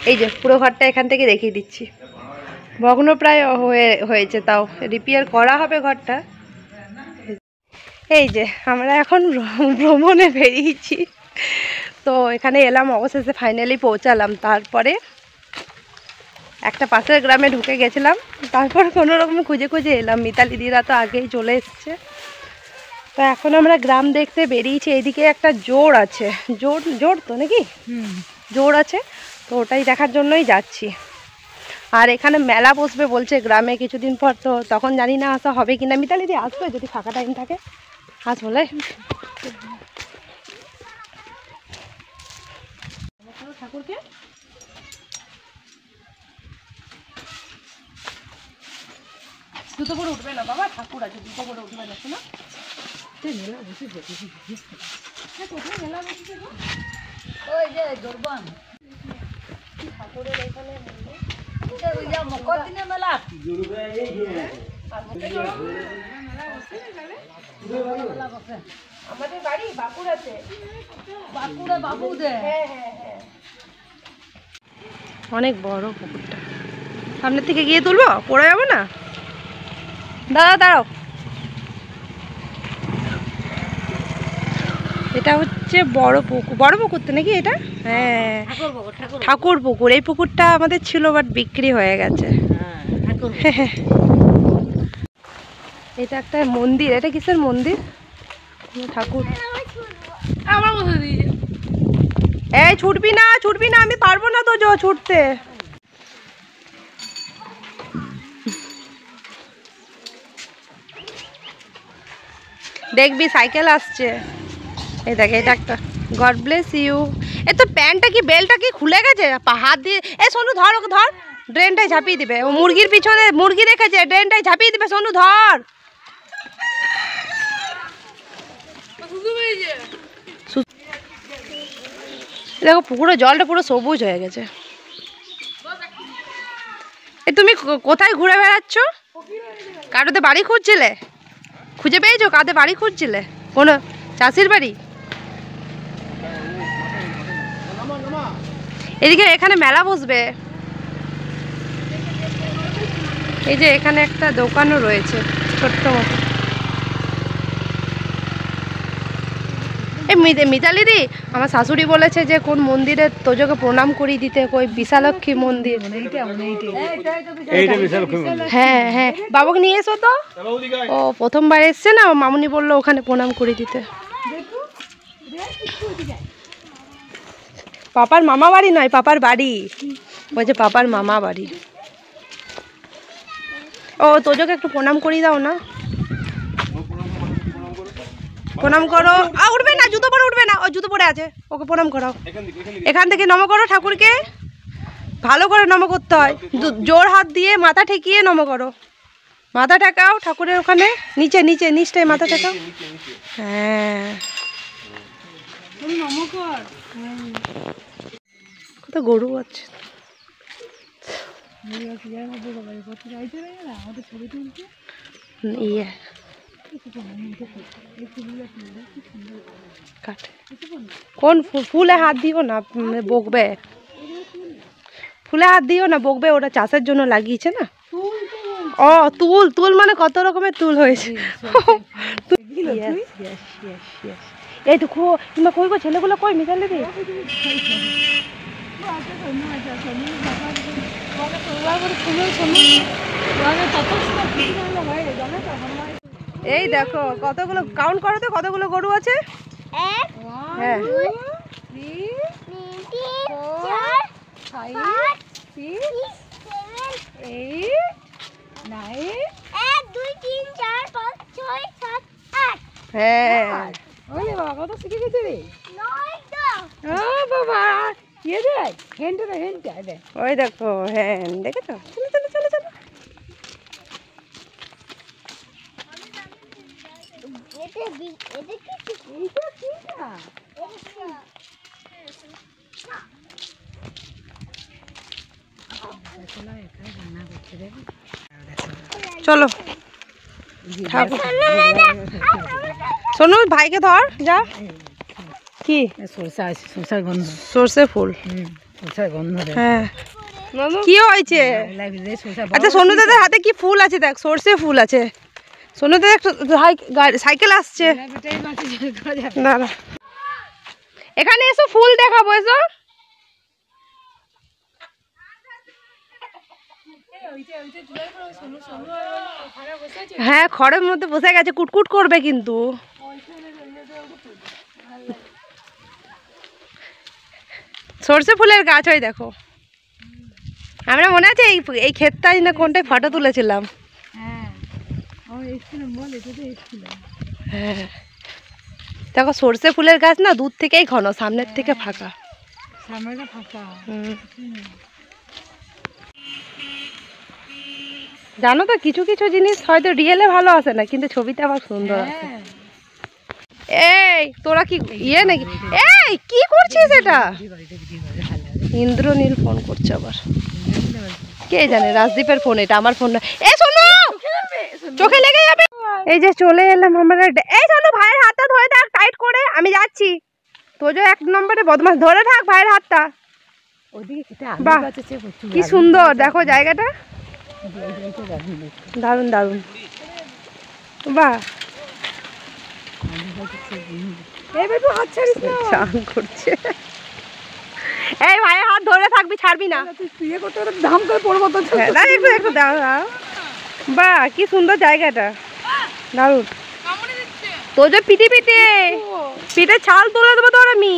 এই যে পুরো ঘরটা এখান থেকে দেখিয়ে দিচ্ছি, ভগ্ন প্রায় হয়েছে, তাও রিপেয়ার করা হবে ঘরটা। এই যে আমরা এখন ভ্রমণে বেরিয়েছি, তো এখানে এলাম, অবশেষে ফাইনালি পৌঁছালাম। তারপরে একটা পাশের গ্রামে ঢুকে গেছিলাম, তারপর কোনো রকম খুঁজে খুঁজে এলাম। মিতালি দিদিরা তো আগেই চলে এসছে। তো এখন আমরা গ্রাম দেখতে বেরিয়েছি। এইদিকে একটা জোর আছে, জোর তো নাকি জোর আছে, তো ওটাই দেখার জন্যই যাচ্ছি। আর এখানে মেলা বসবে বলছে গ্রামে কিছুদিন পর, তো তখন জানি না আসা হবে কিনা। মিতালি দিদি আসবে যদি ফাঁকা টাইম থাকে, আস বলে। ঠাকুরকে জুতো পরে উঠবে না বাবা, ঠাকুর আছে, জুতো পরে উঠবে না। শোনা মেলা বসেছে, কোথায় মেলা বসেছে গো? ওই যে দরবান ঠাকুরের এখানে মকর দিনে মেলা। আমাদের বাড়ি বাঁকুড়াতে, বাঁকুড়া বাবুদের। অনেক বড় পুকুরটা, সামনের থেকে গিয়ে তুলবো, পড়ে যাবো না? দাঁড়াও, এটা হচ্ছে বড় পুকুর তো নাকি এটা? হ্যাঁ, ঠাকুর পুকুর। এই পুকুরটা আমাদের ছিল, বাট বিক্রি হয়ে গেছে। এটা একটা মন্দির। এটা কিসের মন্দির? ঠাকুর। এই ছুটবি না, আমি পারবো না তো ছুটতে। দেখবি সাইকেল আসছে। এই দেখ, এটা একটা গড ব্লেস ইউ। এ তো প্যান্টটা কি, বেলটা কি খুলে গেছে? হাত দিয়ে সোনু ধর, ওকে ধর, ড্রেনটাই ঝাঁপিয়ে দিবে। ও মুরগির পিছনে মুরগি রেখেছে, ড্রেনটাই ঝাঁপিয়ে দিবে। সোনু ধর। দেখো পুকুরের জলটা পুরো সবুজ হয়ে গেছে। এ তুমি কোথায় ঘুরে বেড়াচ্ছ? কারোতে বাড়ি খুঁজছিলে? খুঁজে পেয়েছো? কাদের বাড়ি খুঁজছিলে? কোনো চাষির বাড়ি? এদিকে এখানে মেলা বসবে। এই যে এখানে একটা দোকানও রয়েছে ছোট্ট মতো। এই মিতালি দি, আমার শাশুড়ি বলেছে যে কোন মন্দিরে তোজোকে প্রণাম করি দিতে, কই বিশালক্ষী মন্দির। হ্যাঁ হ্যাঁ, বাবাকে নিয়ে এসো তো। ও প্রথমবার এসছে না, মামুনি বললো ওখানে প্রণাম করি দিতে। পাপার মামা বাড়ি নয়, পাপার বাড়ি, বলছে পাপার মামা বাড়ি। ও তোজোকে একটু প্রণাম করিয়ে দাও না। প্রণাম করো। উঠবে না, জুতো পরে উঠবে না, ও জুতো পরে আছে, ওকে প্রণাম করো। এখান থেকে নম করো ঠাকুরকে, ভালো করে নম করতে হয়, জোর হাত দিয়ে মাথা ঠেকিয়ে নম করো। মাথা ঠেকাও ঠাকুরের ওখানে, নিচে নিচে নিচটাই মাথা ঠেকাও। হ্যাঁ, কত গরু আছে। ইয়ে কোন ফুলে হাত দিও না, বকবে। ফুলে হাত দিও না, বকবে। ওটা চাষের জন্য লাগিয়েছে না। ও তুল মানে কত রকমের তুল হয়েছে। এই তো তোমরা কই গো, ছেলেগুলো কই? মিতালি দি, এই দেখো কতগুলো, কাউন্ট করো তো কতগুলো গরু আছে। হ্যাঁ, 7 ওই দেখো, হ্যাঁ দেখেছো? চলো চলো চলো চলো। চলো শোনো, ভাইকে ধর, যা। কি সরষে ফুল? হ্যাঁ কি হয়েছে? আচ্ছা সোনু দাদার হাতে কি ফুল আছে দেখ, সর্ষে ফুল আছে। সোনু দাদা সাইকেল আসছে, না না এখানে এসো ফুল দেখাবো, এসো। হ্যাঁ খড়ের মধ্যে বসে গেছে, কুটকুট করবে কিন্তু। সর্ষে ফুলের গাছ ওই দেখো। আমরা মনে আছে এই ক্ষেতটাই না কোনটায় ফটো তুলেছিলাম। হ্যাঁ দেখো সর্ষে ফুলের গাছ না দূর থেকেই ঘন, সামনের থেকে ফাঁকা। জানো তো কিছু কিছু জিনিস হয়তো রিয়েলে ভালো আসে না, কিন্তু ছবিতে আবার সুন্দর আসে। এই তোরা কি ইয়ে নাকি? এই কি করছিস এটা? ইন্দ্রনীল ফোন করছে আবার, কে জানে? রাজদীপের ফোন, এটা আমার ফোন না। এই শোনো, চোখে লেগে যাবে। এই যে চলে এলাম আমরা। এই শোনো ভাইয়ের হাতটা ধরে থাক টাইট করে, আমি যাচ্ছি। তোজো এক নম্বরে বদমাস, ধরে থাক ভাইয়ের হাতটা। বাহ কি সুন্দর দেখো জায়গাটা, দারুন দারুন। বাহ চান করছে। এই ভাইয়ের হাত ধরে থাকবি, ছাড়বি না। ধাম করে পড়বো তো। একটু একটু দাও। বাহ কি সুন্দর জায়গাটা, দারুন। তোর যে পিঠে পিঠে পিঠে ছাল তুলে দেবো তোর আমি।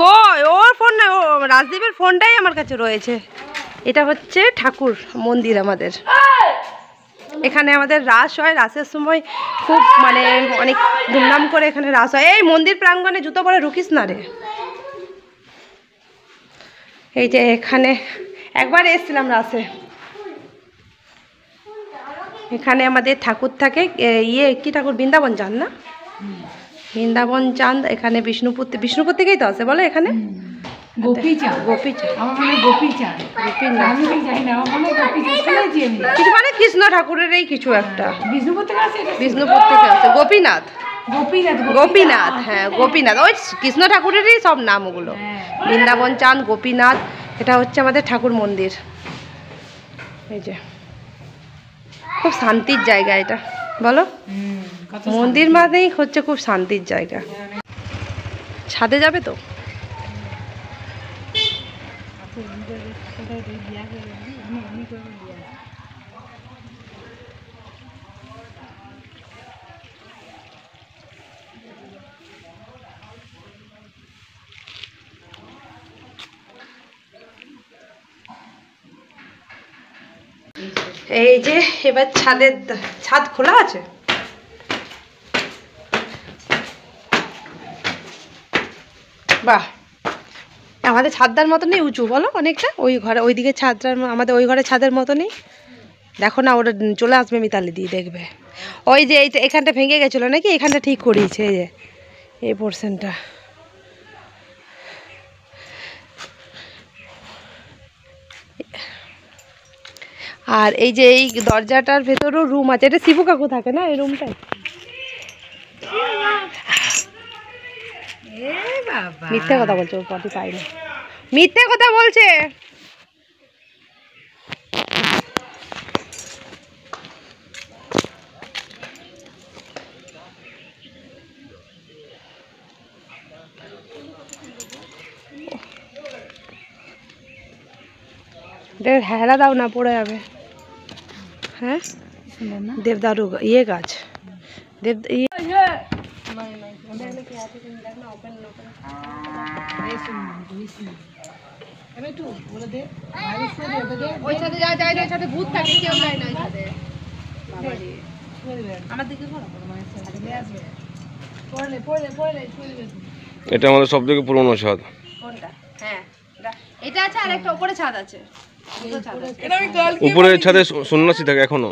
কই ওর ফোন না, ও রাজদীপের ফোনটাই আমার কাছে রয়েছে। এটা হচ্ছে ঠাকুর মন্দির আমাদের। এখানে আমাদের রাস হয়, রাসের সময় খুব মানে অনেক ধুমধাম করে এখানে রাস হয়। এই মন্দির প্রাঙ্গণে জুতো পরে ঢুকিস না রে। এই যে এখানে একবার এসেছিলাম রাসে। এখানে আমাদের ঠাকুর থাকে, ইয়ে কি ঠাকুর? বৃন্দাবন চাঁদ না? বৃন্দাবন চাঁদ এখানে বিষ্ণুপুর থেকেই তো আছে বলো এখানে। গোপীচাঁদ, গোপীচাঁদ, গোপীচাঁদ, কিছু মানে কৃষ্ণ ঠাকুরের এই কিছু একটা। বিষ্ণুপুর থেকে আছে গোপীনাথ, গোপীনাথ। হ্যাঁ গোপীনাথ, ওই কৃষ্ণ ঠাকুরেরই সব নাম ওগুলো। বৃন্দাবন চাঁদ, গোপীনাথ, এটা হচ্ছে আমাদের ঠাকুর মন্দির। এই যে খুব শান্তির জায়গা এটা, বলো মন্দির মানেই হচ্ছে খুব শান্তির জায়গা। ছাদে যাবে তো? এই যে এবার ছাদ খোলা আছে। বাহ আমাদের ছাদটার মতনই উঁচু বলো অনেকটা। ওই ঘরে ওইদিকে ছাদটার, আমাদের ওই ঘরে ছাদের মতনই। দেখো না ওরা চলে আসবে মিতালি দিয়ে দেখবে। ওই যে এইটা এখানটা ভেঙে গেছিলো নাকি, এখানটা ঠিক করিয়েছে। এই যে এই পোর্শনটা। আর এই যে এই দরজাটার ভেতরেও রুম আছে। এটা শিবু কাকু থাকে না এই রুমটায়। মিথ্যে কথা বলছে, ও পটি পাই না, মিথ্যে কথা বলছে। হেরা দাও না, পড়ে যাবে। হ্যাঁ দেবদারু ইয়ে গাছ, দেব ইয়ে এটা আমাদের সব থেকে পুরনো ছাদ। হ্যাঁ এটা আছে, আর একটা উপরে ছাদ আছে। উপরে ছাদে সন্ন্যাসী থাকে এখনো।